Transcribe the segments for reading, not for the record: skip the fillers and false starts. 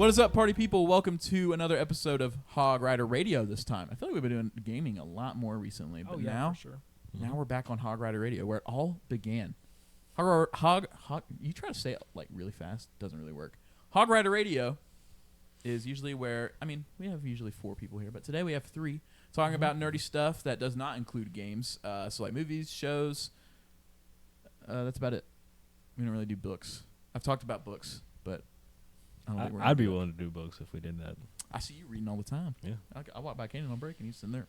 What is up, party people? Welcome to another episode of Hog Rider Radio this time. I feel like we've been doing gaming a lot more recently, but now, for sure. Now we're back on Hog Rider Radio, where it all began. You try to say it like really fast, doesn't really work. Hog Rider Radio is usually where, we have usually 4 people here, but today we have 3 talking about nerdy stuff that does not include games. So like movies, shows, that's about it. We don't really do books. I've talked about books, but I don't think I'd be willing to do books if we did that. I see you reading all the time. Yeah. I walk by Canaan on break, and he's sitting there,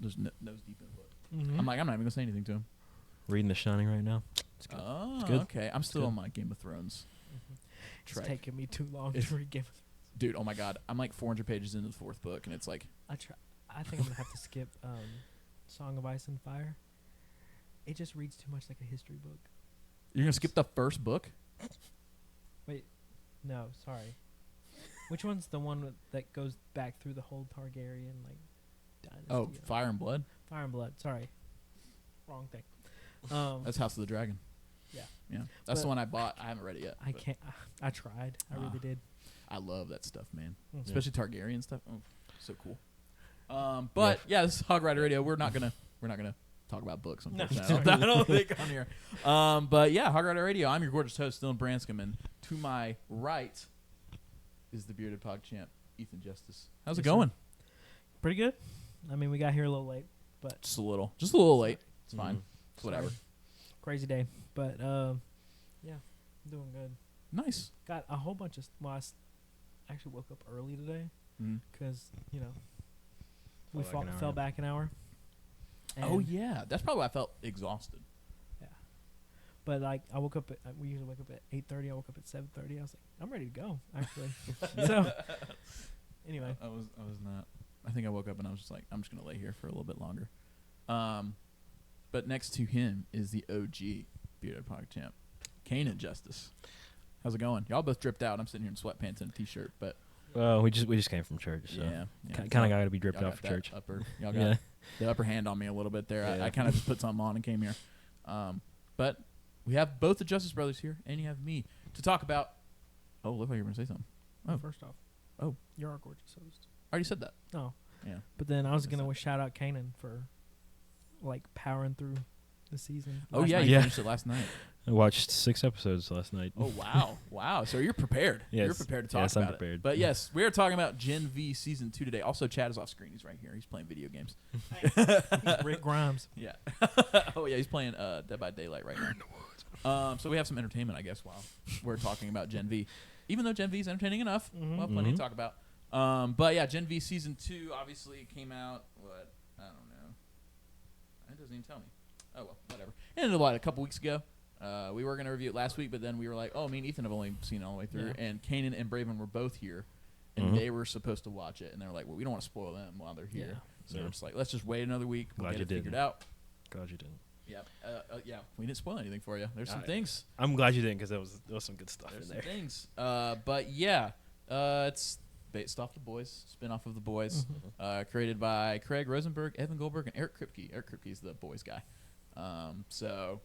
just nose deep in a book. Mm-hmm. I'm like, I'm not even going to say anything to him. Reading The Shining right now. It's good. Oh, It's good. okay. I'm still on my Game of Thrones It's track. taking me too long to read Game of Thrones. Dude, oh my God. I'm like 400 pages into the 4th book, and it's like... I think I'm going to have to skip Song of Ice and Fire. It just reads too much like a history book. You're going to skip the first book? Wait. No, sorry. Which one's the one that goes back through the whole Targaryen, dynasty? Oh, Fire and Blood? Fire and Blood. Sorry. Wrong thing. That's House of the Dragon. Yeah. Yeah. That's But the one I bought. I haven't read it yet. I can't. I tried. I really did. I love that stuff, man. Mhm. Especially Targaryen stuff. Oh, so cool. But yeah, this is Hog Rider Radio. We're not gonna talk about books. Unfortunately, I don't think on here. But yeah, Hog Rider Radio. I'm your gorgeous host, Dylan Branscombe, and to my right is the bearded pog champ, Ethan Justice. How's it going? Pretty good. We got here a little late, but Just a little late. It's fine. Mhm. It's whatever. crazy day. But yeah, I'm doing good. Nice. Got a whole bunch of. Well, actually woke up early today because we fell back an hour. Oh And yeah, that's probably why I felt exhausted. yeah. But I woke up. We usually wake up at 8:30. I woke up at 7:30. I was like, I'm ready to go. Actually. So anyway, I was not. I think I woke up and I was just like, I'm just gonna lay here for a little bit longer. But next to him is the OG bearded pog champ, Canaan Justice. How's it going? Y'all both dripped out. I'm sitting here in sweatpants and a t-shirt, but Well, we just came from church, so yeah. kind of got to be dripped Y'all out got for that church. Y'all got the upper hand on me a little bit there. Yeah. I kind of just put something on and came here. But we have both the Justice Brothers here, and you have me to talk about. Oh, look like you were gonna say something. Oh. first off, you're our gorgeous host. I already said that. Oh, Yeah. but then I was gonna shout out Canaan for powering through the season. Oh last yeah, night. you Yeah. finished it last night. I watched 6 episodes last night. Oh wow. So you're prepared. Yes. You're prepared to talk Yes, I'm about prepared. it. But yes, we are talking about Gen V Season 2 today. Also, Chad is off screen. He's right here. He's playing video games. He's Rick Grimes. Yeah. Oh yeah, he's playing Dead by Daylight right now. So we have some entertainment, I guess, while we're talking about Gen V. Even though Gen V is entertaining enough, we'll have plenty to talk about. But yeah, Gen V Season 2 obviously came out, I don't know. It doesn't even tell me. Oh, well, whatever. It ended a couple weeks ago. We were going to review it last week, but then we were like, me and Ethan have only seen it all the way through. Yeah. And Canaan and Braven were both here, and they were supposed to watch it. And they were like, well, we don't want to spoil them while they're here. Yeah. So we're just like, let's just wait another week. We'll Glad get you it figured didn't. out. Glad you didn't. Yeah. Yeah, we didn't spoil anything for you. There's some things. I'm glad you didn't because there was some good stuff There's in some there. things. But yeah, it's based off The Boys, spinoff of The Boys, created by Craig Rosenberg, Evan Goldberg, and Eric Kripke. Eric Kripke is the Boys guy. So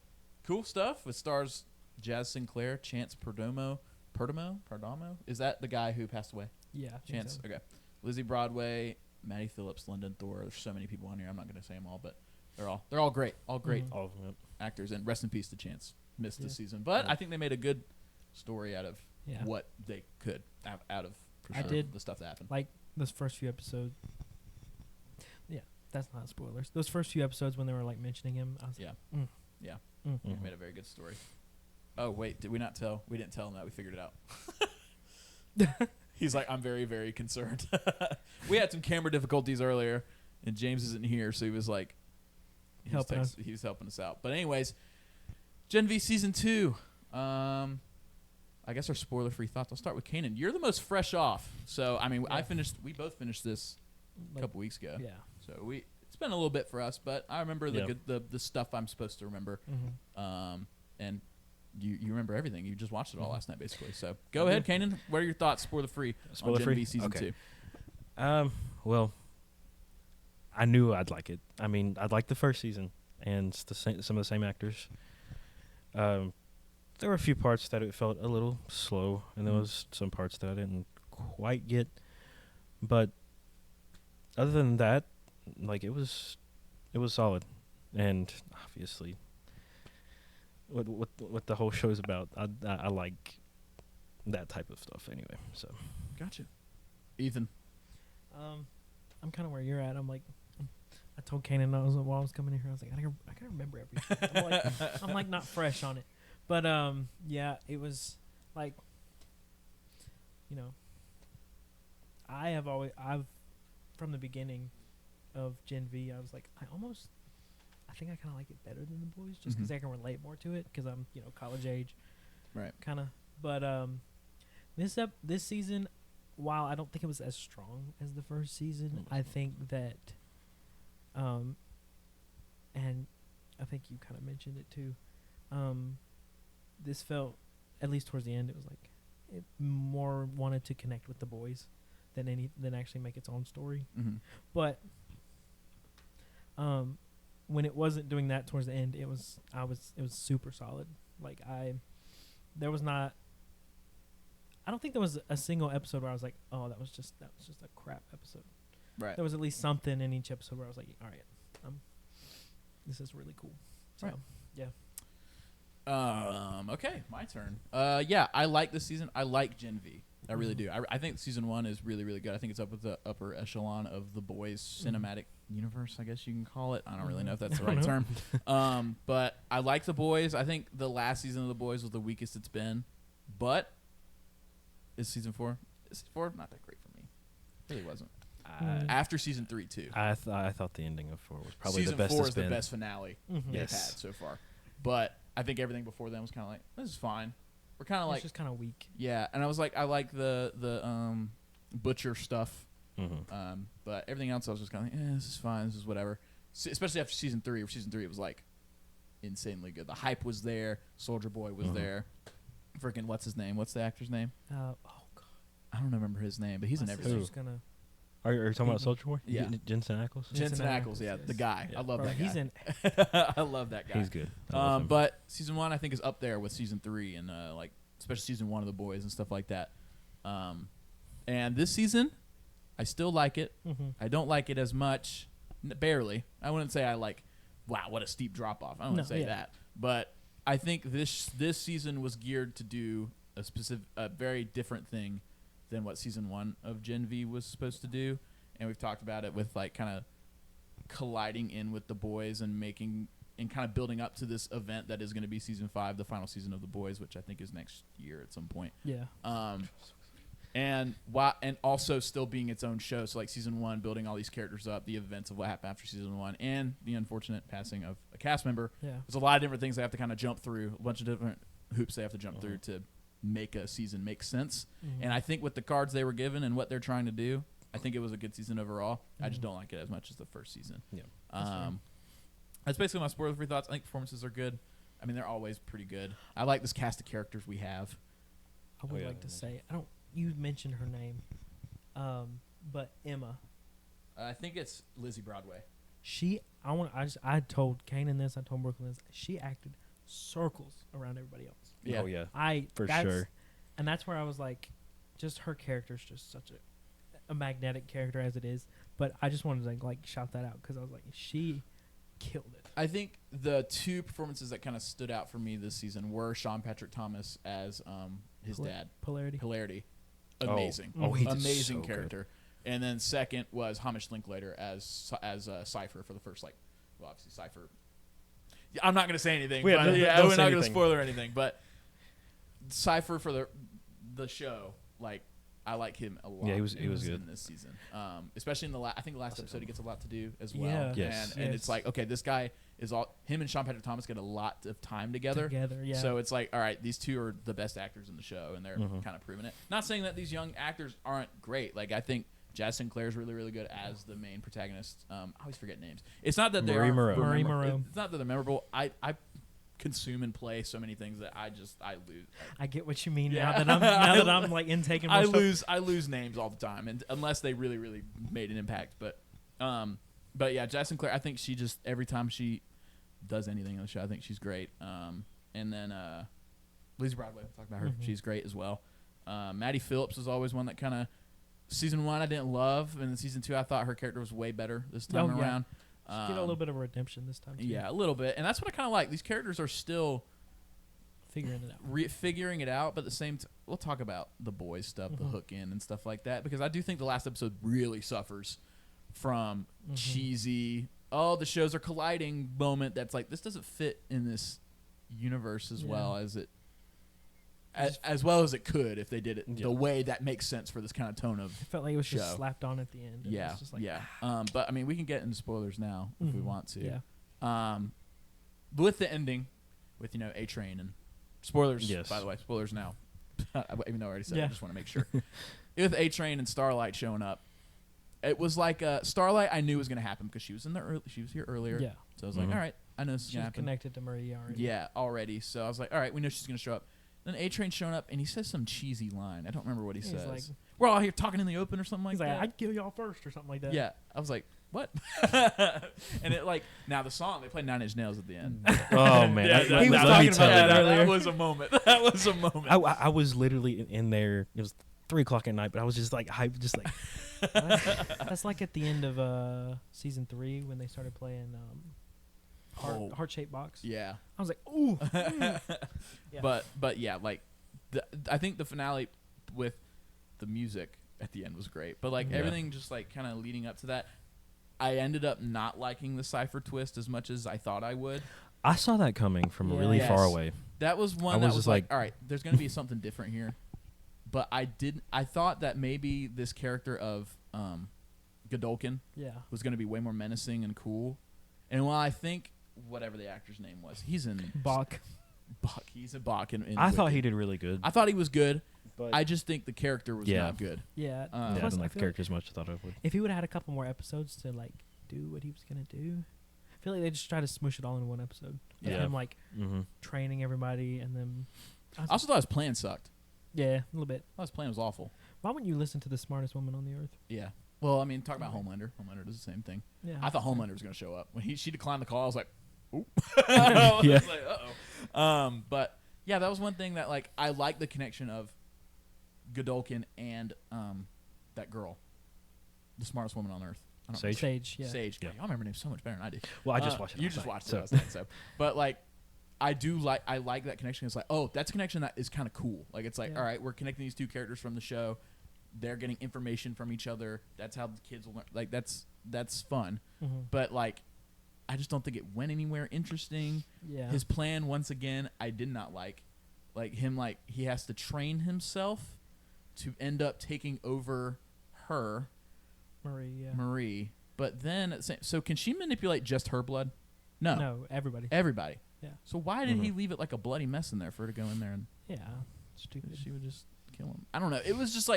cool stuff. It stars Jazz Sinclair, Chance Perdomo. Is that the guy who passed away? Yeah. I think Chance. so. Okay. Lizzie Broadway, Maddie Phillips, Lyndon Thor. There's so many people on here. I'm not going to say them all, but they're all great. All great All of them. actors. And rest in peace to Chance. Missed this Yeah. season, but I think they made a good story out of Yeah. what they could out of I did. the stuff that happened. Like those first few episodes. Yeah, that's not spoilers. Those first few episodes when they were mentioning him, I was Yeah. like, Yeah. Mm. They made a very good story. Oh wait, did we not tell? We didn't tell him that. We figured it out. He's like, I'm very, very concerned. We had some camera difficulties earlier, and James isn't here, so he was like, he was helping us out. But anyways, Gen V Season 2. I guess our spoiler-free thoughts. I'll start with Canaan. You're the most fresh off. So we both finished this a couple weeks ago. yeah. So it's been a little bit for us, but I remember the stuff I'm supposed to remember. Mm-hmm. And you remember everything. You just watched it all last night, basically. So go ahead, Canaan. What are your thoughts, spoiler-free, on Gen V Season 2? Well, I knew I'd like it. I'd like the first season, and it's some of the same actors. There were a few parts that it felt a little slow, and there was some parts that I didn't quite get. But other than that, like, it was solid. And obviously, what the whole show's about, I like that type of stuff anyway. So Gotcha. Ethan. I'm kind of where you're at. I'm like, I told Canaan while I was coming in here, I was like, I gotta remember everything. I'm like not fresh on it, but yeah, it was like, you know, I've from the beginning of Gen V, I was like, I think I kind of like it better than the boys, just because I can relate more to it, because I'm, you know, college age, Right. kind of. But this season, while I don't think it was as strong as the first season, I think that, and I think you kind of mentioned it too, this felt, at least towards the end, it was like it more wanted to connect with the boys than actually make its own story. Mm-hmm. But when it wasn't doing that towards the end, it was super solid. Like I don't think there was a single episode where I was like, oh, that was just a crap episode. Right. There was at least something in each episode where I was like, all right, this is really cool. So, Right. yeah. Okay, my turn. Yeah, I like this season. I like Gen V. I really do. I think season 1 is really, really good. I think it's up with the upper echelon of the boys' cinematic universe, I guess you can call it. I don't really know if that's the right term. But I like the boys. I think the last season of the boys was the weakest it's been. But is season 4? Is season 4 not that great for me? It really wasn't. After season 3 too. I thought the ending of 4 was probably season the best. Season 4 it's is been. the best finale they've had so far. But I think everything before then was kind of like, this is fine. We're kind of like, it's just kind of weak. Yeah, and I was like, I like the butcher stuff, but everything else I was just kind of like, this is fine, this is whatever. Especially after season 3. Season 3, it was like insanely good. The hype was there. Soldier Boy was there. Freaking what's his name? What's the actor's name? Oh God, I don't remember his name, but he's in everything. Just gonna. Are you talking about Soldier Boy? Yeah. Jensen Ackles? Jensen Ackles, yeah, yes. the guy. Yeah. I love Bro, that guy. he's in. I love that guy. He's good. I love him. But season 1, I think, is up there with season 3, and like especially season 1 of the boys and stuff like that. And this season, I still like it. I don't like it as much, barely. I wouldn't say I like, wow, what a steep drop off. I wouldn't say that, but I think this season was geared to do a very different thing than what season 1 of Gen V was supposed to do. And we've talked about it with like kind of colliding in with the boys and making and kind of building up to this event that is going to be season 5, the final season of the boys, which I think is next year at some point. Yeah. And also still being its own show. So like season 1, building all these characters up, the events of what happened after season 1, and the unfortunate passing of a cast member. Yeah. There's a lot of different things they have to kind of jump through, a bunch of different hoops they have to jump through to make a season make sense. And I think with the cards they were given and what they're trying to do, I think it was a good season overall. I just don't like it as much as the first season. Yeah. That's basically my spoiler-free thoughts. I think performances are good. I mean, they're always pretty good. I like this cast of characters we have. I would like to say, you mentioned her name, but Emma. I think it's Lizzie Broadway. I told Canaan this, I told Brooklyn this. She acted circles around everybody else. Yeah. Oh yeah. For sure. And that's where I was like, just her character's just such a magnetic character as it is. But I just wanted to like shout that out because I was like, she killed it. I think the two performances that kind of stood out for me this season were Sean Patrick Thomas as his dad. Hilarity. Amazing. He did amazing so character. Good. And then second was Hamish Linklater as Cypher for the first, like, well, obviously Cypher. Yeah, I'm not going to say anything. We're not going to spoil or anything. But Cypher for the show, like, I like him a lot. Yeah, he was good in this season. Especially in I think the last episode he gets a lot to do as well. Yeah. Yes. And it's like, okay, this guy is him and Sean Patrick Thomas get a lot of time together. Yeah. So it's like, all right, these two are the best actors in the show, and they're kind of proving it. Not saying that these young actors aren't great. Like, I think Jazz Sinclair's really, really good as the main protagonist. I always forget names. It's not that they're Marie Moreau. It's not that they're memorable. I consume and play so many things that I lose. I get what you mean now that I'm like intaking more stuff. I lose names all the time, and unless they really, really made an impact. But yeah, Jazz Sinclair, I think she just every time she does anything on the show, I think she's great. And then Lizzie Broadway, we'll talk about her. She's great as well. Maddie Phillips is always one that kind of season 1 I didn't love, and in season 2 I thought her character was way better this time around. She get a little bit of a redemption this time too. Yeah, a little bit, and that's what I kind of like. These characters are still figuring it out. Figuring it out, but at the same time, we'll talk about the boys stuff, the hook in and stuff like that, because I do think the last episode really suffers from cheesy, the shows are colliding moment that's like, this doesn't fit in this universe as well as it as well as it could if they did it the way that makes sense for this kind of tone of It felt like it was show. just slapped on at the end. And it was just like, but I mean, we can get into spoilers now if we want to. Yeah. With the ending, with A-Train and spoilers. Yes. By the way, spoilers now. Even though I already said it, I just want to make sure. With A-Train and Starlight showing up, it was like Starlight. I knew was going to happen because she was she was here earlier. Yeah. So I was like, all right, I know this is She's going to happen. connected to Maria already. Yeah, already. So I was like, all right, we know she's going to show up. Then A-Train's showing up, and he says some cheesy line. I don't remember what he says. Like, we're all here talking in the open or something like he's that. like, I'd kill y'all first or something like that. Yeah. I was like, what? And it now the song, they played 9 Inch Nails at the end. Oh man, He was let me talking tell about you. that earlier. That was a moment. That was a moment. I was literally in there. It was 3:00 at night, but I was just like hyped, just like That's like at the end of season 3 when they started playing Heart-Shaped Box. Yeah. I was like, ooh. Yeah. But yeah, like I think the finale with the music at the end was great. But everything just kind of leading up to that, I ended up not liking the Cypher twist as much as I thought I would. I saw that coming from really far away. That was one that was like, all right, there's going to be something different here. But I thought that maybe this character of Godolkin was going to be way more menacing and cool. And while I think whatever the actor's name was, he's in Bach. He's in Bach. I thought he did really good. I thought he was good. But I just think the character was not good. Yeah. I didn't like the character as much as I thought I would. If he would have had a couple more episodes to do what he was gonna do, I feel like they just try to smush it all in one episode. Of him training everybody, and then I also thought his plan sucked. Yeah, a little bit. I thought his plan was awful. Why wouldn't you listen to the smartest woman on the earth? Yeah. Well, I mean, talk about Homelander. Homelander does the same thing. Yeah. I thought Homelander was gonna show up when she declined the call. I was like, oop. Yeah. I was like, uh-oh. But yeah, that was one thing that I like the connection of Godolkin and that girl, the smartest woman on earth. I don't know. Sage. Yeah. Sage. Yeah. Y'all remember names so much better than I do. Well, I just watched it. You last just night, watched so. it last night, so. But I like that connection. It's like, oh, that's a connection that is kind of cool. Like it's like, all right, we're connecting these two characters from the show. They're getting information from each other. That's how the kids will learn. Like that's fun. Mm-hmm. But I just don't think it went anywhere interesting. Yeah. His plan, once again, I did not like. Him, he has to train himself to end up taking over her, Marie. But then, so can she manipulate just her blood? No. No, everybody. Everybody. Yeah. So why did he leave it like a bloody mess in there for her to go in there and stupid. she would just kill him? I don't know. It was just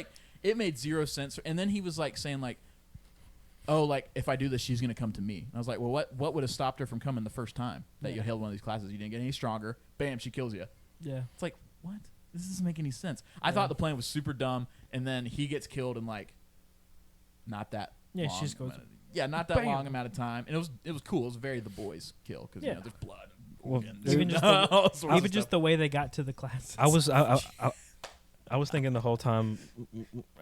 it made zero sense. And then he was saying oh, if I do this, she's gonna come to me. And I was like, well, what would have stopped her from coming the first time that you held one of these classes? You didn't get any stronger. Bam, she kills you. Yeah. It's like, what? This doesn't make any sense. I thought the plan was super dumb, and then he gets killed in not that. Yeah, long she just goes. Not that Bam. long amount of time, and it was cool. It was very The Boys kill because there's blood. Well, Even just the way they got to the class. I was thinking the whole time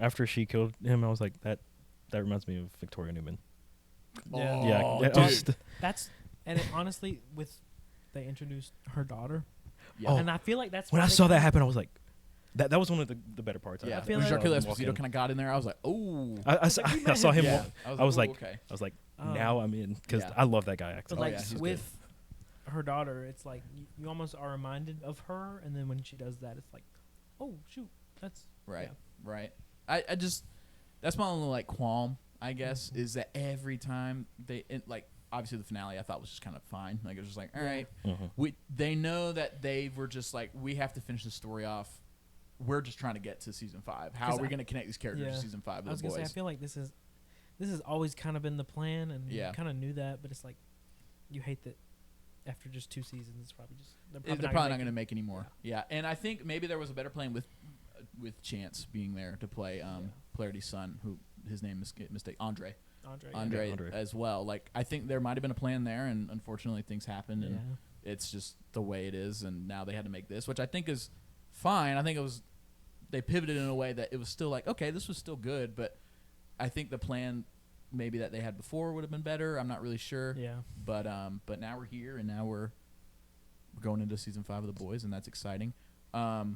after she killed him, I was like, that reminds me of Victoria Newman. Yeah, that's and honestly, they introduced her daughter. Yeah. And I feel like that's when I saw that happen, I was like, that was one of the better parts. Yeah, I feel when like Giancarlo Esposito kind of got in there, I was like, oh. I saw him. Yeah. I was like, okay. Now I'm in because I love that guy acting. But with her daughter, it's like you almost are reminded of her, and then when she does that, it's like, oh shoot, that's right. I just that's my only qualm, I guess, is that every time obviously the finale I thought was just kind of fine. It was just all right. They know that they were just we have to finish the story off. We're just trying to get to season 5. How are we going to connect these characters to season 5 with the boys? I feel like this has always kind of been the plan, and you kind of knew that, but it's you hate that after just 2 seasons, it's probably just they're probably not going to make any more. Yeah, and I think maybe there was a better plan with Chance being there to play Polarity's son, who his name is Andre as well. I think there might have been a plan there, and unfortunately things happened, and it's just the way it is. And now they had to make this, which I think is fine. I think they pivoted in a way that it was still okay, this was still good, but I think the plan maybe that they had before would have been better. I'm not really sure. Yeah. But now we're here, and now we're going into season 5 of The Boys, and that's exciting. But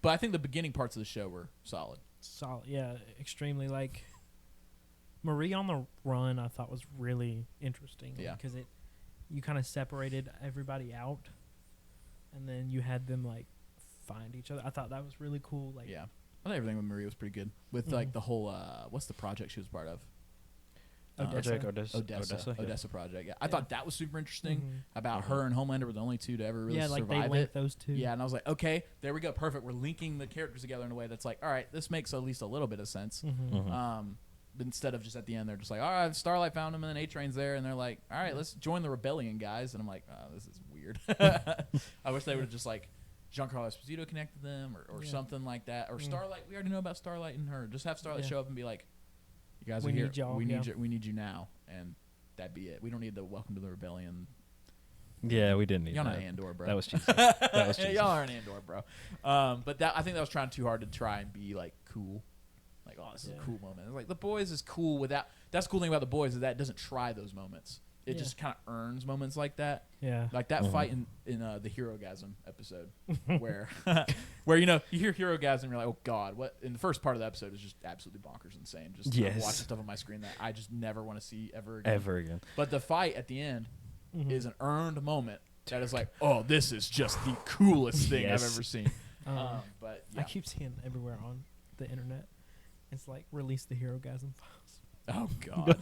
I think the beginning parts of the show were solid. Solid, yeah, extremely. Like Marie on the Run, I thought was really interesting. Yeah, because you kind of separated everybody out, and then you had them like find each other. I thought that was really cool. Like, yeah, I thought everything with Marie was pretty good. With like the whole what's the project she was part of? Odessa. Odessa project. Yeah, I thought that was super interesting. About her and Homelander were the only two to ever really like survive they linked those two. Yeah, and I was like, okay, there we go, perfect. We're linking the characters together in a way that's like, all right, this makes at least a little bit of sense. But instead of just at the end, they're just like, all right, Starlight found him, and then A-Train's there, and they're like, all right, let's join the rebellion, guys. And I'm like, oh, this is weird. I wish they would have just like Giancarlo Esposito connected them, or something like that, or Starlight. We already know about Starlight and her. Just have Starlight show up and be like, you guys are here. We need you now, and that'd be it. We don't need the welcome to the rebellion. Yeah, we didn't need Y'all that. not Andor, bro. That was cheesy. That was cheesy. Y'all aren't Andor, bro. But I think that was trying too hard to try and be like cool. Like, oh, this is a cool moment. It's like The Boys is cool without. That's the cool thing about The Boys is that it doesn't try those moments. It just kind of earns moments like that. Yeah. Like that fight in the Herogasm episode where you hear Herogasm, you're like, oh God, what? In the first part of the episode is just absolutely bonkers insane. Just watching stuff on my screen that I just never want to see ever again. But the fight at the end is an earned moment that is like, oh, this is just the coolest thing I've ever seen. But I keep seeing everywhere on the internet. It's like, release the Herogasm files. Oh God!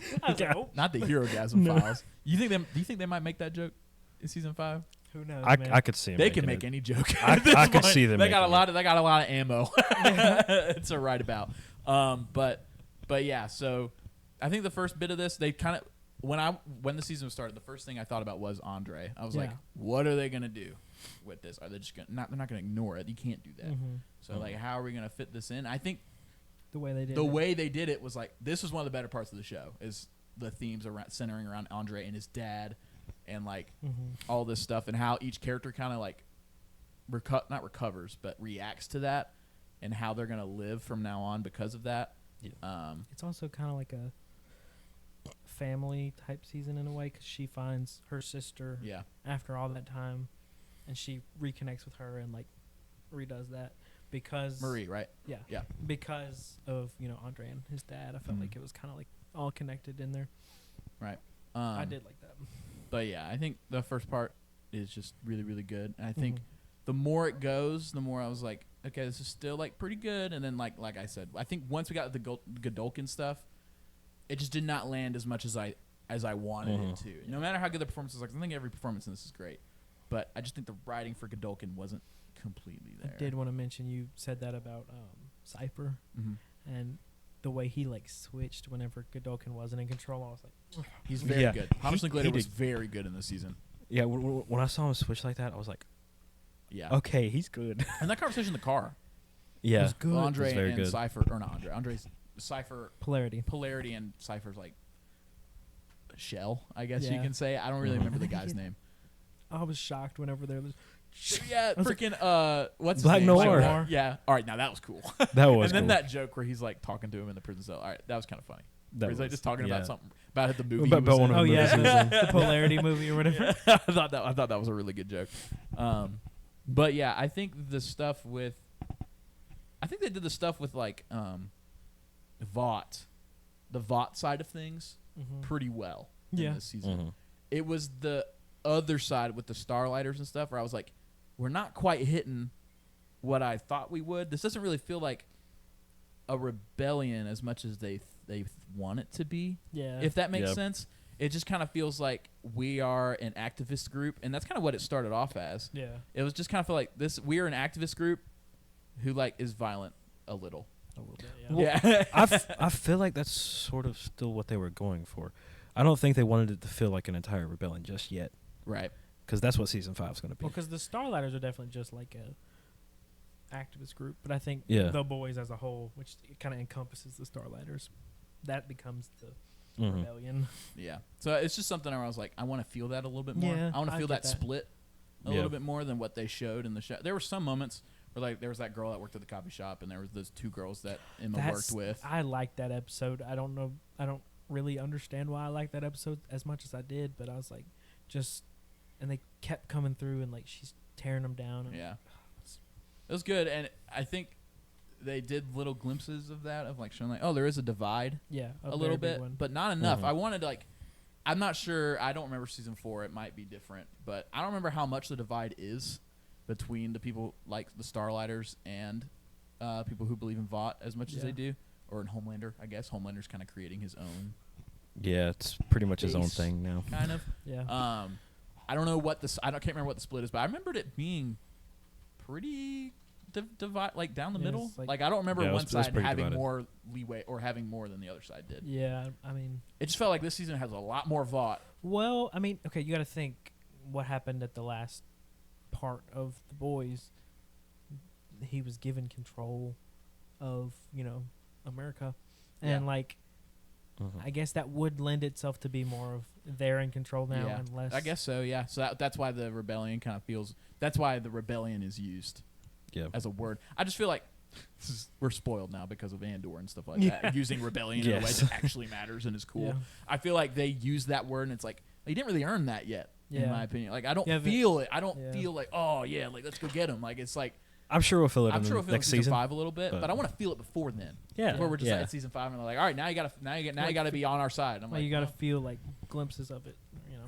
Not the Herogasm files. Do you think they might make that joke in season 5? Who knows? I could see them. They can make any joke. I could see them. They got a lot of ammo to write about. But yeah. So I think the first bit of this, they kind of when the season started, the first thing I thought about was Andre. I was like, what are they gonna do with this? Are they just they're not gonna ignore it? You can't do that. So like, how are we gonna fit this in? I think. The way they did it was like, this was one of the better parts of the show, is the themes centering around Andre and his dad and like all this stuff, and how each character kind of like not recovers but reacts to that, and how they're gonna live from now on because of that. It's also kind of like a family type season in a way, because she finds her sister after all that time, and she reconnects with her and like redoes that. Because Marie, right? Yeah. Because of Andre and his dad, I felt like it was kind of like all connected in there. Right. I did like that. But yeah, I think the first part is just really, really good. And I think the more it goes, the more I was like, okay, this is still like pretty good. And then like I said, I think once we got the Godolkin stuff, it just did not land as much as I wanted it to. No matter how good the performance is, like, I think every performance in this is great, but I just think the writing for Godolkin wasn't completely there. I did want to mention, you said that about Cypher and the way he like switched whenever Godolkin wasn't in control. I was like, he's very good. Thomas Linklater was very good in this season. Yeah, when I saw him switch like that, I was like, okay, he's good. And that conversation in the car, was good. Andre and good. Cypher, or not Andre's Cypher, Polarity, and Cypher's like shell, I guess you can say. I don't really remember the guy's name. I was shocked whenever there was. Yeah, freaking what's Black his name? Noir. Black Noir. Yeah. All right, now that was cool. That was. And then cool. that joke where he's like talking to him in the prison cell. All right, that was kind of funny. He's like just talking about something about the movie. About one of the movies. The Polarity movie or whatever. I thought that was a really good joke. But yeah, I think they did the stuff with like Vought, the Vought side of things, pretty well in this season. It was the other side with the Starlighters and stuff where I was like, we're not quite hitting what I thought we would. This doesn't really feel like a rebellion as much as they want it to be. Yeah. If that makes sense. It just kind of feels like we are an activist group, and that's kind of what it started off as. Yeah. It was just kind of feel like this. We are an activist group who like is violent a little. A little bit. Yeah. I feel like that's sort of still what they were going for. I don't think they wanted it to feel like an entire rebellion just yet. Right. Because that's what season 5 is going to be. Well, because the Starlighters are definitely just like a activist group, but I think the Boys as a whole, which kind of encompasses the Starlighters, that becomes the rebellion. Yeah. So it's just something where I was like, I want to feel that a little bit more. Yeah, I want to feel that split a little bit more than what they showed in the show. There were some moments Or like there was that girl that worked at the coffee shop, and there was those 2 girls that Emma worked with. I liked that episode. I don't know. I don't really understand why I liked that episode as much as I did, but I was like, and they kept coming through, and like she's tearing them down. And Yeah, it was good, and I think they did little glimpses of that, of like showing like, oh, there is a divide. Yeah, a little bit, but not enough. Mhm. I wanted to like. I'm not sure. I don't remember season 4. It might be different, but I don't remember how much the divide is between the people like the Starlighters and people who believe in Vought as much as they do, or in Homelander. I guess Homelander's kind of creating his own. Yeah, it's pretty much his own Base, thing now. Kind of. Yeah. I don't know what this. Can't remember what the split is, but I remembered it being pretty divide, like down the middle. Like I don't remember one side having divided. more leeway or having more than the other side did. Yeah, I mean, It just felt like this season has a lot more Vought. well, I mean, okay, you got to think what happened at the last part of The Boys. He was given control of, America, and like, I guess that would lend itself to be more of they're in control now and less. I guess so. Yeah. So that's why the rebellion kind of feels. That's why the rebellion is used. Yeah. As a word. I just feel like we're spoiled now because of Andor and stuff like that. Using rebellion in a way that actually matters and is cool. Yeah. I feel like they use that word and it's like, you didn't really earn that yet, in my opinion. Like, I don't Yeah, feel it. I don't feel like, oh, yeah, like, let's go get him. Like, it's like, I'm sure we'll feel it I'm in sure the we'll feel it in next season season. 5 a little bit, but I want to feel it before then. Yeah. Before we're just Yeah. like at season 5 and they're like, all right, now you gotta be on our side. I'm Well, like, you got to oh. feel like glimpses of it,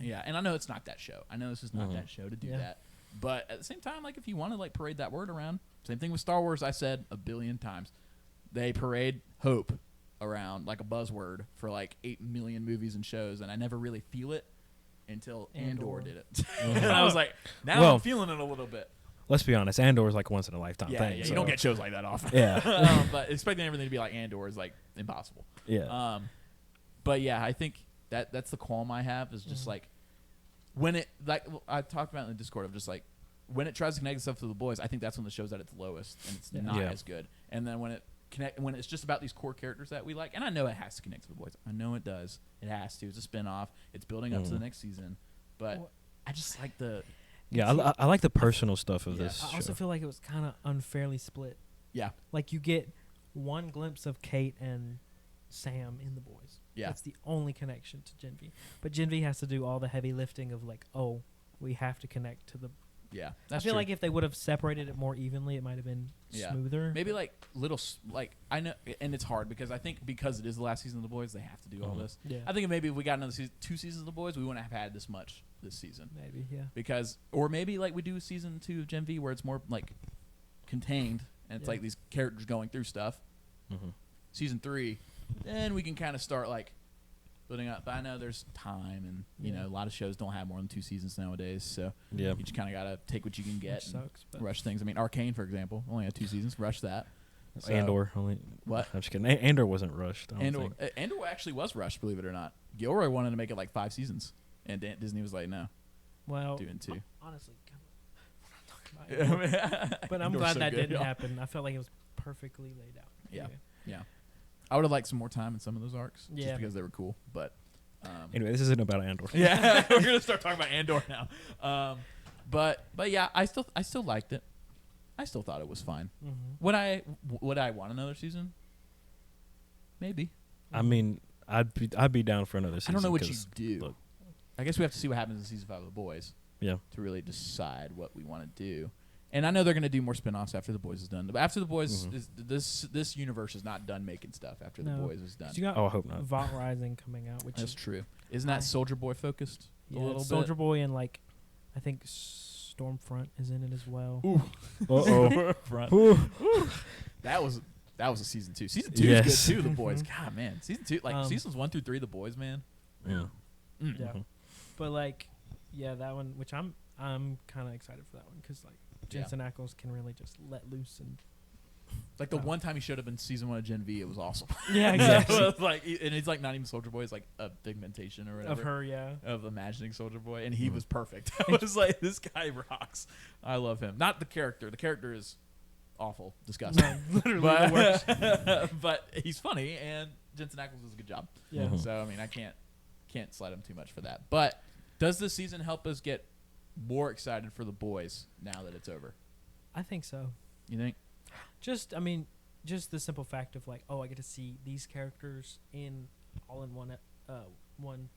Yeah, and I know it's not that show. I know this is not that show to do that. But at the same time, like, if you want to like parade that word around, same thing with Star Wars. I said a billion times, they parade hope around like a buzzword for like 8 million movies and shows, and I never really feel it until Andor did it. And I was like, now I'm feeling it a little bit. Let's be honest, Andor is like a once in a lifetime thing. Yeah, so. you don't get shows like that often. Yeah. But expecting everything to be like Andor is like impossible. Yeah. But yeah, I think that's the qualm I have is just like when it, like I talked about in the Discord of just like when it tries to connect itself to the boys, I think that's when the show's at its lowest and it's not as good. And then when it's just about these core characters that we like, and I know it has to connect to the boys. I know it does. It has to. It's a spinoff. It's building up to the next season. But I just like the. Yeah, I like the personal stuff of this. I also feel like it was kind of unfairly split. Yeah. Like you get one glimpse of Kate and Sam in The Boys. Yeah. That's the only connection to Gen V. But Gen V has to do all the heavy lifting of like, oh, we have to connect to the. Yeah. I feel like if they would have separated it more evenly, it might have been smoother. Maybe like little, like I know, and it's hard because I think because it is the last season of The Boys, they have to do all this. Yeah. I think maybe if we got another 2 seasons of The Boys, we wouldn't have had this much this season. Maybe, yeah. Because, or maybe like we do season 2 of Gen V where it's more like contained and it's like these characters going through stuff. Season 3, then we can kind of start like building up. But I know there's time and you know a lot of shows don't have more than 2 seasons nowadays, so you just kind of gotta take what you can get. Which and sucks, but rush things. I mean, Arcane, for example, only had 2 seasons. Rush that. So, Andor only. What? I'm just kidding. Andor wasn't rushed. I don't think. Andor actually was rushed, believe it or not. Gilroy wanted to make it like 5 seasons, and Disney was like, no, doing 2. Honestly, we're not talking about Andor. But I'm Andor's glad so that good, didn't y'all. happen. I felt like it was perfectly laid out. Yeah. Anyway. Yeah. I would have liked some more time in some of those arcs, Yeah. just because they were cool. But Anyway, this isn't about Andor. yeah, we're gonna start talking about Andor now. But yeah, I still liked it. I still thought it was fine. Would I want another season? Maybe. I mean, I'd be down for another season. I don't know what you 'cause, do. look, I guess we have to see what happens in season 5 of The Boys. Yeah. To really decide what we want to do. And I know they're going to do more spin-offs after The Boys is done. But after The Boys, this universe is not done making stuff after The Boys is done. You got I hope not. Vought Rising coming out, which That's is true. Isn't that Soldier Boy focused a little bit? Soldier Boy and like I think Stormfront is in it as well. Ooh. Uh-oh. That was a season 2. Season 2 Yes. is good too, The Boys. God, man. Season 2, like seasons 1 through 3, The Boys, man. Yeah. Yeah. But like, yeah, that one, which I'm kind of excited for that one because like Jensen Ackles can really just let loose and Like the one time he showed up in season 1 of Gen V, it was awesome. yeah, exactly. It was like, and it's like not even Soldier Boy, it's like a pigmentation or whatever of her, yeah. of imagining Soldier Boy, and he was perfect. I was like, this guy rocks. I love him. Not the character. The character is awful, disgusting. No, literally the worst. But he's funny, and Jensen Ackles does a good job. Yeah. So I mean, I can't slide him too much for that. But does this season help us get more excited for The Boys now that it's over? I think so. You think? Just the simple fact of like, I get to see these characters all in one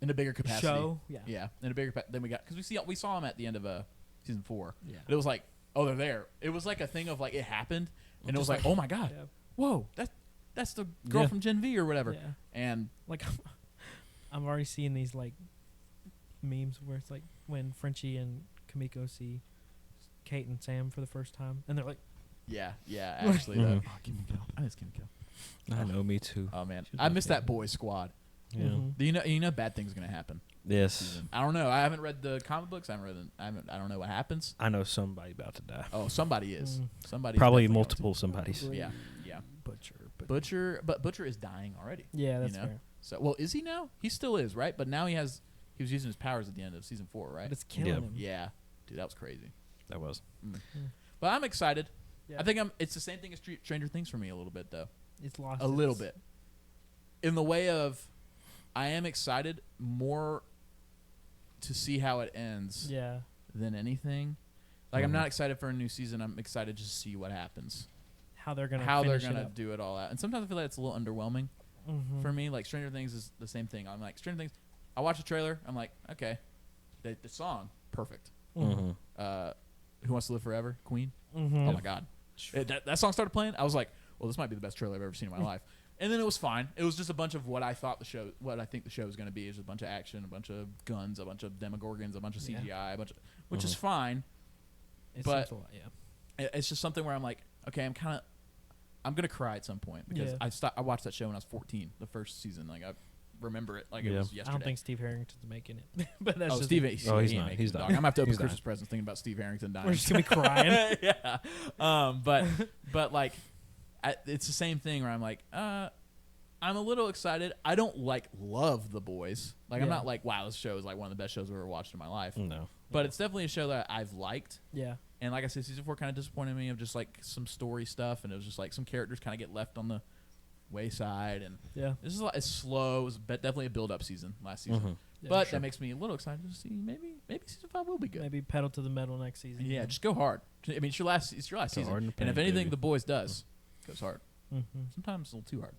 In a bigger capacity. show. Yeah. In a bigger than we got, because we saw them at the end of season 4. Yeah. But it was like, oh, they're there. It was like a thing of like it happened, and it was Just like, oh my god, Yeah. whoa, that's the girl Yeah. from Gen V or whatever. Yeah. And Like I'm already seeing these like memes where it's like when Frenchie and Kamiko see Kate and Sam for the first time, and they're like, yeah, actually, though. Mhm. Oh, Kimiko. I miss Kimiko. I know, me too. Oh man, She's I my miss that favorite. boys squad. Yeah. Mhm. Do you know bad things gonna happen? Yes. I don't know. I haven't read the comic books. I don't know what happens. I know somebody about to die. Oh, somebody is. Mm. Somebody Probably multiple somebodies. Probably. Yeah. Butcher. But Butcher is dying already. Yeah, that's you know? fair. So, well, is he now? He still is, right? But now he was using his powers at the end of season 4, right? But it's killing Yeah. him. Yeah, dude, that was crazy. That was. But I'm excited. Yeah. I think it's the same thing as Stranger Things for me a little bit, though. It's lost A little bit. In the way of, I am excited more to see how it ends Yeah. than anything. Like, I'm Mhm. not excited for a new season. I'm excited just to see what happens. How they're gonna Do it all out. And sometimes I feel like it's a little underwhelming for me. Like, Stranger Things is the same thing. I'm like, Stranger Things, I watch the trailer. I'm like, okay. The song, perfect. Mm-hmm. Who Wants to Live Forever? Queen. Mm-hmm. Oh my God, that song started playing. I was like, well, this might be the best trailer I've ever seen in my life. And then it was fine. It was just a bunch of what I think the show is going to be. It's just a bunch of action, a bunch of guns, a bunch of Demogorgons, a bunch of CGI, which is fine. It but- seems a lot, yeah. It's just something where I'm like, okay, I'm gonna cry at some point because Yeah. I watched that show when I was 14, the first season. Like I remember it like it Yeah. was yesterday. I don't think Steve Harrington's making it, but that's Oh, just Steve. Oh, he's not. He's dog. not. I'm gonna have to open He's Christmas not. presents thinking about Steve Harrington dying. We're just gonna be crying. Yeah. But like, it's the same thing where I'm like, I'm a little excited. I don't love The Boys. Like I'm Yeah. not like, wow, this show is like one of the best shows I've ever watched in my life. No. But it's definitely a show that I've liked. Yeah. And like I said, season 4 kind of disappointed me of just like some story stuff, and it was just like some characters kind of get left on the wayside, and Yeah. this is it's slow. It was definitely a build-up season last season, Mhm. Yeah, but sure. that makes me a little excited to see maybe season 5 will be good. Maybe pedal to the metal next season. Yeah, just go hard. I mean, it's your last Go season, hard in the and if paint, anything, baby. The Boys does goes hard. Mm-hmm. Sometimes a little too hard.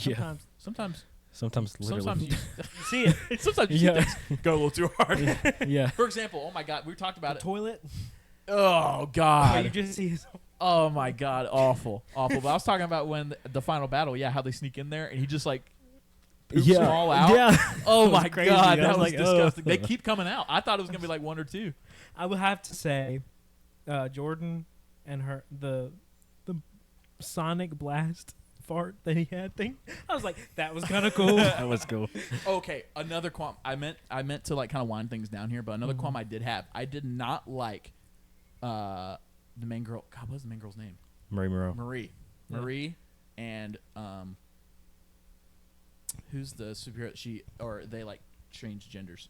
Yeah. Sometimes Sometimes literally. Sometimes you see it. sometimes you Yeah. see things go a little too hard. Yeah. For example, oh my God, we talked about The it. toilet. Oh Where God. you just see his. Oh my God, awful. But I was talking about when the final battle, how they sneak in there and he just like poops Yeah. them all out. Yeah. Oh That was my crazy. God, I that was was like, disgusting. ugh. They keep coming out. I thought it was gonna be like 1 or 2. I would have to say, Jordan and the Sonic Blast fart that he had thing. I was like, that was kind of cool. That was cool. Okay, another qualm. I meant to like kind of wind things down here, but another Mhm. qualm I did have. I did not like the main girl. God, what was the main girl's name? Marie Moreau. Marie. Yeah. Marie and who's the superhero? They like change genders.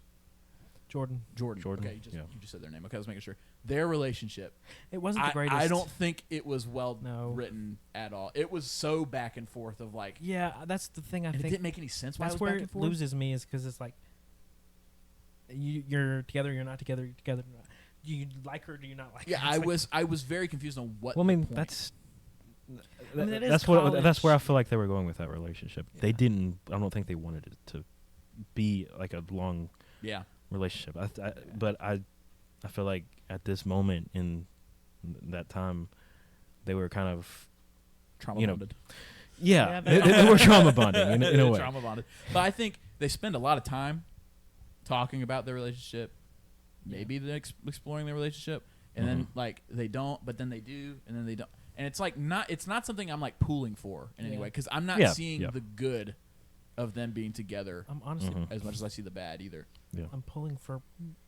Jordan. Jordan. Jordan, Okay, you yeah. just said their name. Okay, I was making sure. Their relationship. It wasn't the greatest. I don't think it was well No. written at all. It was so back and forth of like, Yeah, that's the thing. I and it think didn't make any sense. Why it that's was where back and it forth. loses me is because it's like you're together, you're not together, you're together. You're not. Do you like her? Do you not like her? Yeah, It's I was very confused on what. Well, I mean, the point. that's. I mean, that is that's what. That's where I college. feel like they were going with that relationship. They Yeah. didn't. I don't think they wanted it to be like a long Yeah. relationship. But I feel like at this moment in that time, they were kind of Trauma You know, bonded. yeah. Yeah, they were trauma bonding in a way. Trauma bonded. But I think they spend a lot of time talking about their relationship. Maybe they're exploring their relationship, and then like they don't, but then they do, and then they don't. And it's like it's not something I'm like pulling for in any Yeah. way because I'm not Yeah, seeing yeah. the good of them being together I'm honestly, Mhm. as much as I see the bad either. Yeah. I'm pulling for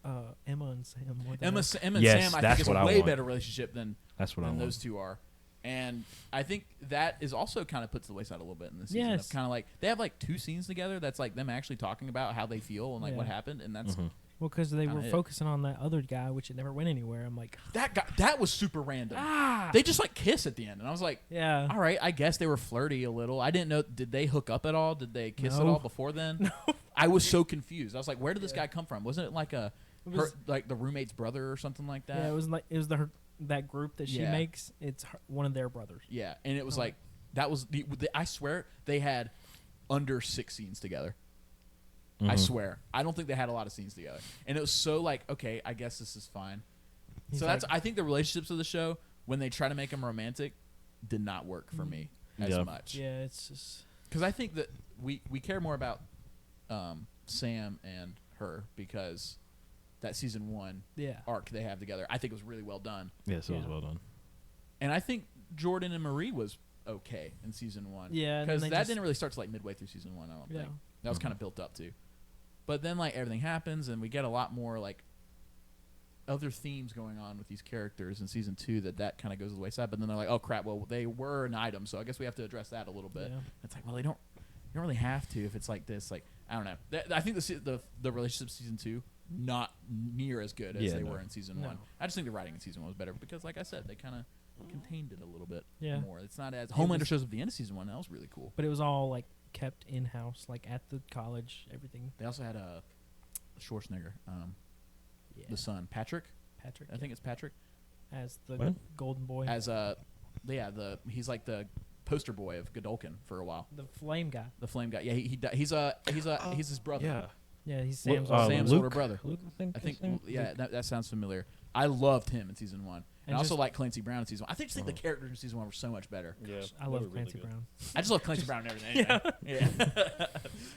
Emma and Sam more than Emma her. and Yes, Sam, I that's think, is what a I way want. better relationship than That's what I want. those two are. And I think that is also kind of put to the wayside a little bit in this season. Yes. Kind of like they have like 2 scenes together that's like them actually talking about how they feel and like what Yeah. happened, and that's Mhm. Well, because they were Kinda it. focusing on that other guy, which it never went anywhere. I'm like, that guy. That was super random. ah, They just like kiss at the end, and I was like, yeah. all right, I guess they were flirty a little. I didn't know. Did they hook up at all? Did they kiss at No. all before then? No. I was so confused. I was like, where did this guy come from? Wasn't it like It was- like the roommate's brother or something like that? Yeah, it was that group that she Yeah. makes, it's one of their brothers. Yeah, and it was Oh. like that was I swear they had under 6 scenes together. I Mhm. swear. I don't think they had a lot of scenes together. And it was so like, okay, I guess this is fine. He's so that's like- I think the relationships of the show when they try to make them romantic did not work for me as Yeah. much. Yeah, it's just Cuz I think that we care more about Sam and her because that season 1 yeah. arc they have together I think was really well done. Yes, it was Yeah. well done. And I think Jordan and Marie was okay in season 1. Yeah, and Because then that they just- didn't really start to like midway through season 1, I don't Yeah. think. That was kind of built up to. But then like everything happens and we get a lot more like other themes going on with these characters in season 2 that kind of goes to the wayside. But then they're like, oh crap, well they were an item, so I guess we have to address that a little bit. Yeah. It's like, well, you don't really have to if it's like this. Like I don't know. I think the relationship season 2 not near as good as Yeah, they no. were in season No. 1. I just think the writing in season 1 was better because, like I said, they kind of contained it a little bit Yeah. more. It's not as Homelander was- shows up at the end of season 1. That was really cool. But it was all like kept in house, like at the college, everything. They also had a Schwarzenegger, Yeah. the son Patrick. Patrick. I think it's Patrick. as the What? golden boy, As he's like the poster boy of Godolkin for a while. the flame guy. The flame guy. Yeah, he's his brother. Yeah. Yeah, he's Well, Sam's. Sam's Luke? older brother. Luke, I think his name? yeah, Luke. that sounds familiar. I loved him in season 1. And And I also just- like Clancy Brown in season 1. I just think the Uh-huh. characters in season 1 were so much better. Yeah, I they love were really Clancy good. Brown. I just love Clancy Brown and everything. Yeah.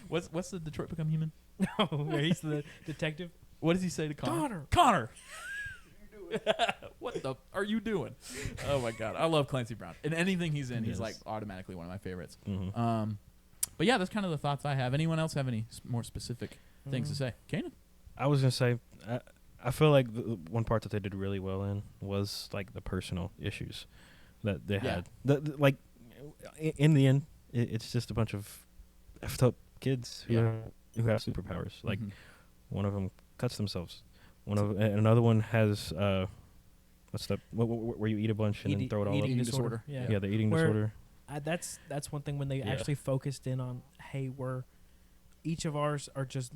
What's the Detroit Become Human? No, where he's the detective. What does he say to Connor? Connor. What the are you doing? Oh my god, I love Clancy Brown. In anything he's in, he's Yes. like automatically one of my favorites. Mhm. But yeah, that's kind of the thoughts I have. Anyone else have any more specific things to Mm. say? Canaan? I was gonna say, I feel like the one part that they did really well in was like the personal issues that they Yeah. had. Like in the end, it's just a bunch of effed up kids who have superpowers. Like Mhm. one of them cuts themselves. Another one has what's that? Where you eat a bunch and then throw it all up. Eating disorder. Yeah. Yeah, the eating Where- disorder. That's one thing when they Yeah. actually focused in on, hey, each of ours are just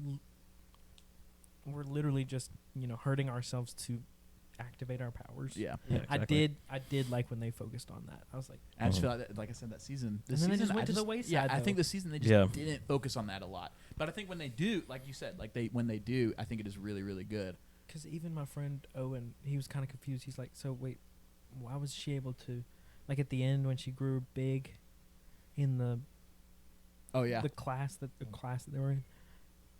we're literally just hurting ourselves to activate our powers. Yeah. Yeah, exactly. I did like when they focused on that. I was like, I just Mhm. feel like I said, that season. And then they just I went to the wayside, Yeah, I though. think the season they just Yeah. didn't focus on that a lot. But I think when they do, like you said, when they do, I think it is really, really good. because even my friend Owen, he was kind of confused. He's like, so wait, why was she able to, like at the end when she grew big, in the Oh yeah. the class that they were in,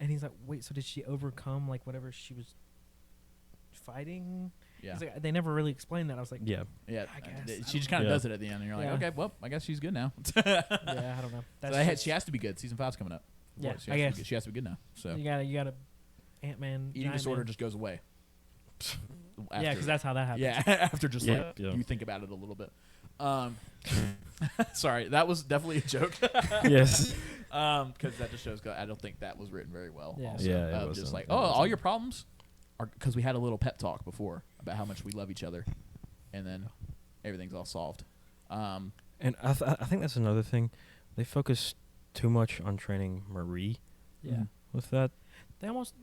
and he's like, wait, so did she overcome like whatever she was fighting? Yeah. He's like, they never really explained that. I was like, Yeah. Yeah, I guess. I she just don't kind of know. does it at the end, and you're like, Yeah. okay, well, I guess she's good now. yeah, I don't know. So That's she has to be good. Season 5's coming up. Yeah, she I has to be guess. good. She has to be good now. So you gotta Ant-Man eating Giant disorder Man. just goes away. Yeah, because that's how that happens. yeah, after just Yeah, like yeah. you think about it a little bit. Sorry, that was definitely a joke. Yes. Because that just shows. I don't think that was written very well. Yeah. Also. Yeah, it Just wasn't. like, It all wasn't. your problems are because we had a little pep talk before about how much we love each other, and then everything's all solved. And I think that's another thing. They focus too much on training Marie Yeah. with that, They almost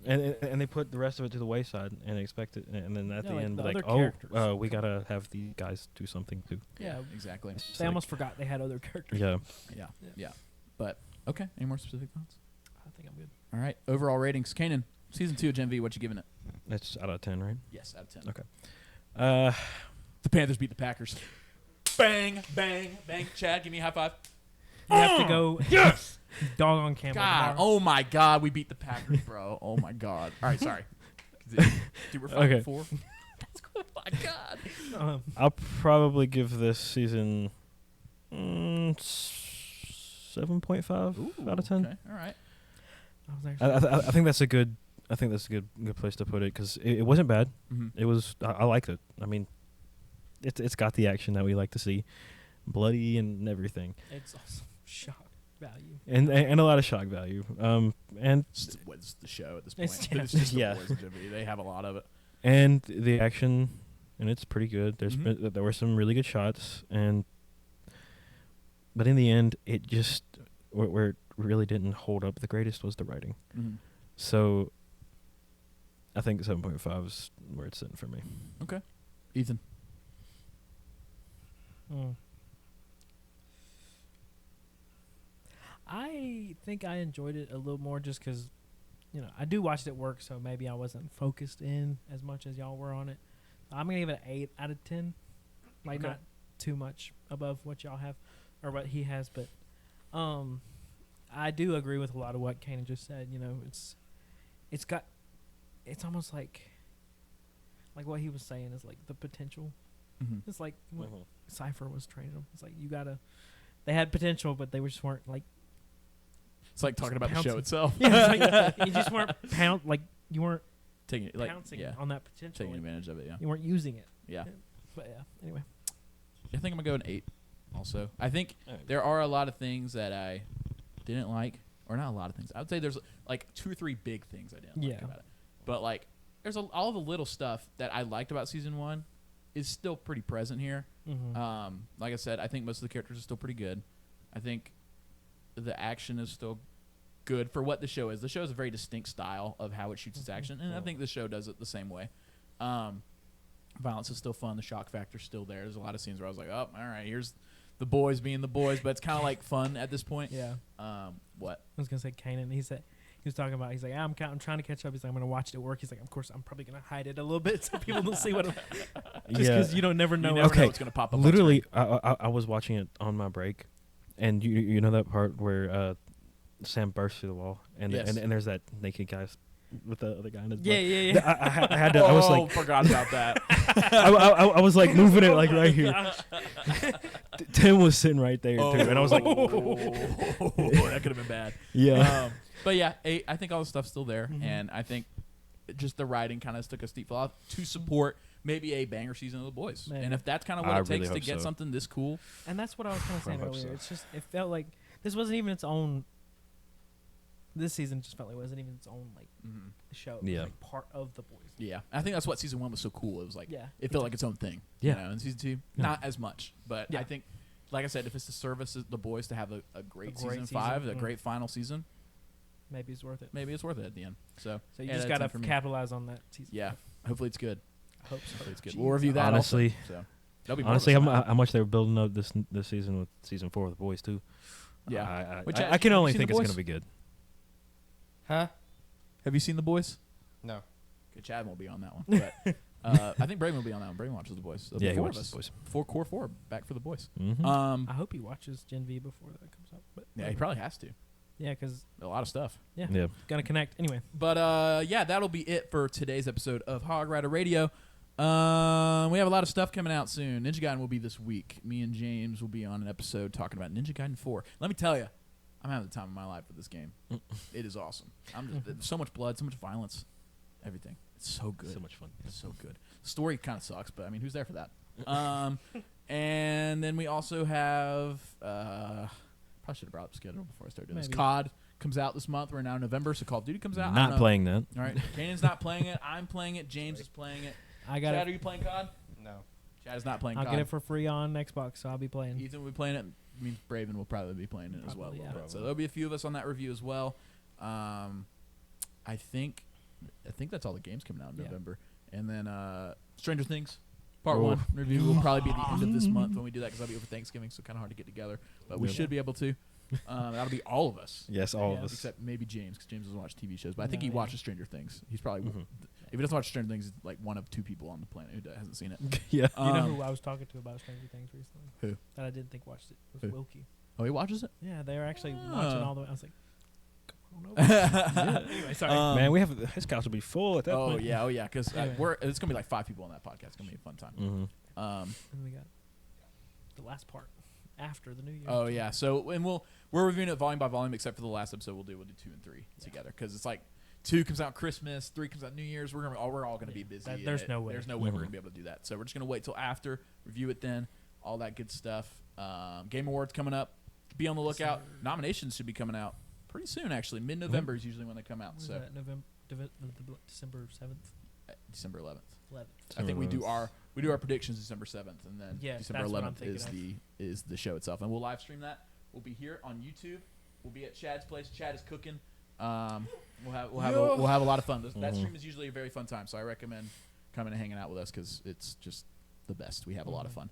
and they put the rest of it to the wayside and expect it, and then at Yeah, the like end, the be like, other characters. we gotta have these guys do something too. Yeah. exactly. It's they like- almost forgot they had other characters. Yeah. Yeah. But okay, any more specific thoughts? I think I'm good. All right, overall ratings. Kanan, season 2 of Gen V. What you giving it? It's out of 10, right? Yes, out of 10. Okay. The Panthers beat the Packers. Bang, bang, bang. Chad, give me a high five. You have to go Yes. dog on camera. God, tomorrow. oh my God, we beat the Packers, bro. Oh my God. All right, sorry. Dude, we're 5-4. Oh my God. I'll probably give this season 7.5 out of 10. Okay, all right. I was actually, I think that's a good. I think that's a good place to put it because it wasn't bad. Mm-hmm. It was. I liked it. I mean, it's got the action that we like to see, bloody and everything, it's also shock value. and a lot of shock value. And What's the show at this point? It's- It's just the Yeah. boys of Gen V. They have a lot of it. and the action, and it's pretty good. Mhm. There were some really good shots, but in the end, it just where it really didn't hold up the greatest was the writing. Mm-hmm. So I think 7.5 is where it's sitting for me. Ethan. I think I enjoyed it a little more just because, I do watch it at work, so maybe I wasn't focused in as much as y'all were on it. I'm going to give it an 8 out of 10. Like, not too much above what y'all have or what he has, but I do agree with a lot of what Canaan just said. It's almost like what he was saying is like the potential. Mm-hmm. It's like what Cypher was training them. It's like they had potential, but they just weren't like. It's like talking about the show itself. Yeah, it's like, you just weren't you weren't taking it, like, pouncing on that potential. taking advantage of it. Yeah, you weren't using it. Yeah. But yeah. Anyway, I think I'm gonna go an 8. Also, I think there are a lot of things that I didn't like, or not a lot of things. I would say there's like 2 or 3 big things I didn't like about it. But like, there's all the little stuff that I liked about season 1 is still pretty present here. Mm-hmm. Like I said, I think most of the characters are still pretty good. I think the action is still good for what the show is. The show is a very distinct style of how it shoots its action, and I think the show does it the same way. Violence is still fun. The shock factor's still there. There's a lot of scenes where I was like, oh, all right, here's the boys being the boys, but it's kind of like fun at this point. Yeah. What? I was gonna say Canaan. He was talking about. He's like, I'm trying to catch up. He's like, I'm gonna watch it at work. He's like, of course, I'm probably gonna hide it a little bit so people don't see what. Just because you don't never know. You never know what's gonna pop up. Literally, I was watching it on my break, and you know that part where Sam bursts through the wall, and there's that naked guy with the other guy in his butt. Yeah. I had to. I was like, forgot about that. I was like moving it like right here. Tim was sitting right there too, and I was like, that could have been bad. Yeah. But yeah, 8. I think all the stuff's still there, and I think just the writing kind of took a steep fall to support maybe a banger season of The Boys. Maybe. And if that's kind of what it takes really to get something this cool, and that's what I was kind of saying earlier. So. It's just it felt like this wasn't even its own. This season just felt like it wasn't even its own show. It was like part of The Boys. Yeah, I think that's what season 1 was so cool. It was like it felt like its own thing. Yeah. You know, and season 2 not as much, but I think, like I said, if it's to service The Boys to have a great season 5, a great final season, maybe it's worth it. Maybe it's worth it at the end. So you just gotta capitalize on that season. Yeah, hopefully it's good. I hope so. Hopefully it's good. We'll review that. Honestly, also, so. Honestly, how much they were building up this season with season 4 of The Boys too. Yeah, I can only think it's gonna be good. Huh? Have you seen The Boys? No. Okay, Chad won't be on that one. But I think Braden will be on that one. Braden watches The Boys. So Yeah, he four watches of us. The Boys. 4 core 4 back for The Boys. Mm-hmm. I hope he watches Gen V before that comes out. But Yeah, he probably has to. Yeah, because A lot of stuff. Yeah. Gonna connect anyway. But yeah, that'll be it for today's episode of Hog Rider Radio. We have a lot of stuff coming out soon. Ninja Gaiden will be this week. Me and James will be on an episode talking about Ninja Gaiden 4. Let me tell you, I'm having the time of my life with this game. It is awesome. So much blood, so much violence, everything. It's so good. So much fun. It's so good. The story kind of sucks, but I mean, who's there for that? And then we also have probably should have brought up the schedule before I started doing this. COD comes out this month. We're now in November, so Call of Duty comes out. Not playing that. All right, Canaan's not playing it. I'm playing it. James is playing it. Chad, are you playing COD? No. Chad is not playing I'll COD. get it for free on Xbox, so I'll be playing. Ethan will be playing it. I mean, Braven will probably be playing it as well. Yeah. So there'll be a few of us on that review as well. I think that's all the games coming out in November. And then Stranger Things Part 1 review will probably be at the end of this month when we do that because that'll be over Thanksgiving, so kind of hard to get together. But we should be able to. That'll be all of us. Yes, all of us. Except maybe James, because James doesn't watch TV shows. But I think he watches Stranger Things. He's probably, if he doesn't watch Stranger Things, he's like one of 2 people on the planet who hasn't seen it. Yeah. You know who I was talking to about Stranger Things recently? Who? That I didn't think watched it. Was Wilkie. Oh, he watches it? Yeah, they were actually watching all the way. I was like, come on over. Anyway, sorry. Man, we have his couch will be full at that point. Oh yeah, because Anyway. it's gonna be like 5 people on that podcast. It's gonna be a fun time. And we got the last part after the New Year. Oh yeah, so and we're reviewing it volume by volume, except for the last episode we'll do 2 and 3 together because it's like 2 comes out Christmas, 3 comes out New Year's. We're all gonna be busy. There's no way. There's no way we're gonna be able to do that. So we're just gonna wait till after, review it then, all that good stuff. Game Awards coming up. Be on the lookout. Nominations should be coming out pretty soon, actually. Mid-November is usually when they come out. What is so that, December 7th? December 11th. 11th. I think we do our predictions December 7th, and then December 11th is the show itself, and we'll live stream that. We'll be here on YouTube. We'll be at Chad's place. Chad is cooking. We'll have a lot of fun. That stream is usually a very fun time, so I recommend coming and hanging out with us because it's just the best. We have a lot of fun.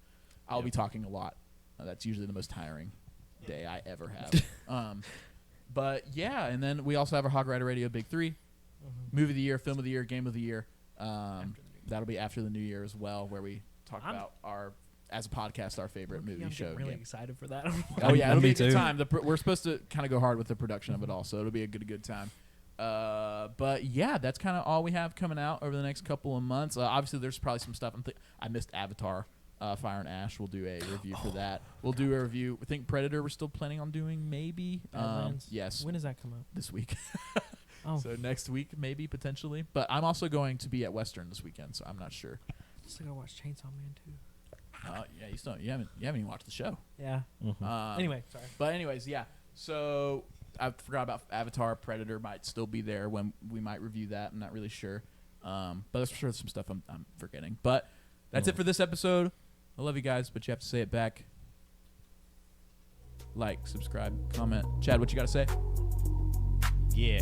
I'll be talking a lot. That's usually the most tiring day I ever have. But yeah, and then we also have our Hog Rider Radio Big 3. Movie of the year, film of the year, game of the year. That'll be after the new year as well, where we talk about our, as a podcast, our favorite movie show. I'm really game. excited for that. Oh yeah, it'll be a good too. time. We're supposed to kind of go hard with the production of it all, so it'll be a good time. But yeah, that's kind of all we have coming out over the next couple of months. Obviously, there's probably some stuff. I missed Avatar, Fire and Ash. We'll do a review for that. We'll do a review. I think Predator we're still planning on doing, maybe. Yes. When does that come out? This week. Oh. So next week, maybe, potentially. But I'm also going to be at Western this weekend, so I'm not sure. Still gotta watch Chainsaw Man too. Yeah, you haven't even watched the show. Yeah. Anyway, sorry. But anyways, yeah. So I forgot about Avatar. Predator might still be there when we might review that. I'm not really sure. But there's for sure some stuff I'm forgetting. But that's it for this episode. I love you guys, but you have to say it back. Like, subscribe, comment. Chad, what you got to say? Yeah.